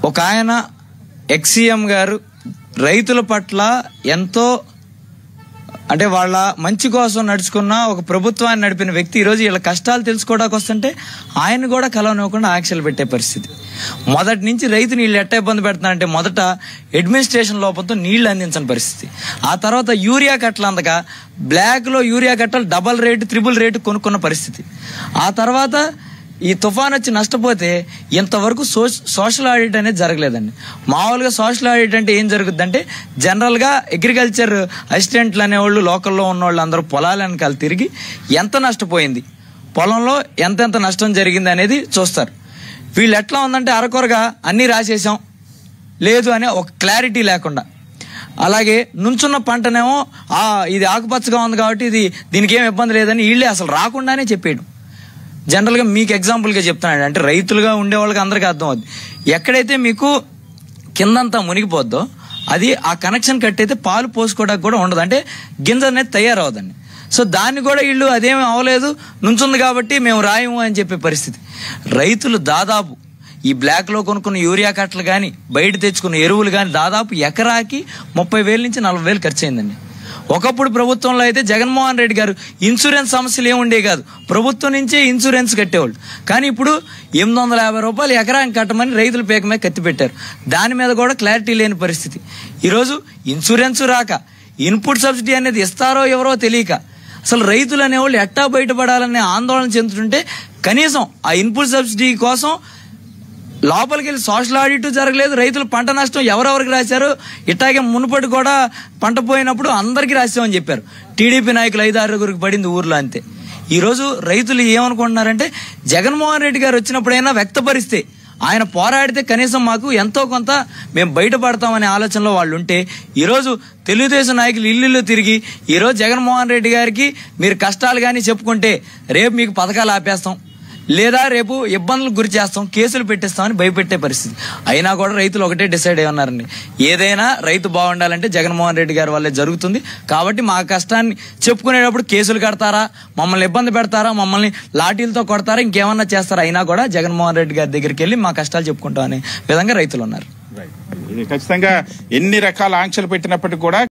ఒక ఆయన ఎక్స్-సీఎం గారు రైతుల పట్ల ఎంతో అంటే వాళ్ళ మంచి కోసం నడుచుకున్న ఒక ప్రభుత్వాన్ని నడిపిన వ్యక్తి ఈరోజు వీళ్ళ కష్టాలు తెలుసుకోవడానికి వస్తుంటే ఆయన కూడా కలవనివ్వకుండా ఆంక్షలు పెట్టే పరిస్థితి. మొదటి నుంచి రైతు నీళ్ళు ఎట్ట ఇబ్బంది పెడుతున్నారంటే మొదట అడ్మినిస్ట్రేషన్ లోపంతో నీళ్లు అందించని పరిస్థితి. ఆ తర్వాత యూరియా కట్టలు అందక బ్లాక్లో యూరియా కట్టలు డబల్ రేటు త్రిబుల్ రేటు కొనుక్కున్న పరిస్థితి. ఆ తర్వాత ఈ తుఫాన్ వచ్చి నష్టపోతే ఇంతవరకు సోషల్ ఆడిట్ అనేది జరగలేదండి. మామూలుగా సోషల్ ఆడిట్ అంటే ఏం జరుగుద్దంటే జనరల్గా అగ్రికల్చర్ అసిస్టెంట్లు అనేవాళ్ళు లోకల్లో ఉన్నవాళ్ళు అందరూ పొలాల వెనకాల తిరిగి ఎంత నష్టపోయింది, పొలంలో ఎంతెంత నష్టం జరిగింది అనేది చూస్తారు. వీళ్ళు ఎట్లా ఉందంటే అరకొరగా అన్నీ రాసేసాం లేదు అనే ఒక క్లారిటీ లేకుండా, అలాగే నుంచున్న పంటనేమో ఇది ఆకుపచ్చగా ఉంది కాబట్టి దీనికి ఏం ఇబ్బంది లేదని వీళ్ళే అసలు రాకుండానే చెప్పేయడం. జనరల్గా మీకు ఎగ్జాంపుల్గా చెప్తున్నాడు అంటే రైతులుగా ఉండే వాళ్ళకి అందరికీ అర్థం అవుద్ది. ఎక్కడైతే మీకు కిందంతా మునిగిపోద్దో అది ఆ కనెక్షన్ కట్టయితే పాలు పోసుకోవడానికి కూడా ఉండదు, అంటే గింజ అనేది తయారవదండి. సో దాన్ని కూడా వీళ్ళు అదేమీ అవ్వలేదు నుంచుంది కాబట్టి మేము రాయము అని చెప్పే పరిస్థితి. రైతులు దాదాపు ఈ బ్లాక్లో కొనుక్కున్న యూరియా కట్టలు కానీ బయట తెచ్చుకున్న ఎరువులు కానీ దాదాపు ఎకరాకి 30,000 నుంచి 40,000 ఖర్చు అయిందండి. ఒకప్పుడు ప్రభుత్వంలో అయితే జగన్మోహన్ రెడ్డి గారు ఇన్సూరెన్స్ సమస్యలు ఏముండే కాదు, ప్రభుత్వం నుంచే ఇన్సూరెన్స్ కట్టేవాళ్ళు. కానీ ఇప్పుడు 850 రూపాయలు ఎకరానికి కట్టమని రైతుల పేక మీద కత్తి పెట్టారు. దాని మీద కూడా క్లారిటీ లేని పరిస్థితి. ఈరోజు ఇన్సూరెన్స్ రాక ఇన్పుట్ సబ్సిడీ అనేది ఇస్తారో ఎవరో తెలియక అసలు రైతులు అనేవాళ్ళు ఎట్టా బయటపడాలనే ఆందోళన చెందుతుంటే కనీసం ఆ ఇన్పుట్ సబ్సిడీ కోసం లోపలికి వెళ్ళి సోషల్ ఆడిట్ జరగలేదు. రైతులు పంట నష్టం ఎవరెవరికి రాశారు, ఇట్లాగే మునుపటి కూడా పంట పోయినప్పుడు అందరికీ రాసామని చెప్పారు. టీడీపీ నాయకులు 5-6 పడింది ఊర్లో అంతే. ఈరోజు రైతులు ఏమనుకుంటున్నారంటే జగన్మోహన్ రెడ్డి గారు వచ్చినప్పుడైనా వ్యక్తపరిస్తే ఆయన పోరాడితే కనీసం మాకు ఎంతో కొంత మేము బయటపడతామనే ఆలోచనలో వాళ్ళు ఉంటే ఈరోజు తెలుగుదేశం నాయకులు ఇల్లు తిరిగి ఈరోజు జగన్మోహన్ రెడ్డి గారికి మీరు కష్టాలు కానీ చెప్పుకుంటే రేపు మీకు పథకాలు ఆపేస్తాం లేదా రేపు ఇబ్బందులకు గురి చేస్తాం, కేసులు పెట్టిస్తామని భయపెట్టే పరిస్థితి. అయినా కూడా రైతులు ఒకటే డిసైడ్ అయి ఉన్నారండి, ఏదైనా రైతు బాగుండాలంటే జగన్మోహన్ రెడ్డి గారి వల్లే జరుగుతుంది కాబట్టి మా కష్టాన్ని చెప్పుకునేటప్పుడు కేసులు కడతారా, మమ్మల్ని ఇబ్బంది పెడతారా, మమ్మల్ని లాఠీలతో కొడతారా, ఇంకేమన్నా చేస్తారా, అయినా కూడా జగన్మోహన్ రెడ్డి గారి దగ్గరికి వెళ్ళి మా కష్టాలు చెప్పుకుంటాం అనే విధంగా రైతులు ఉన్నారు. ఖచ్చితంగా ఎన్ని రకాల ఆంక్షలు పెట్టినప్పటికీ కూడా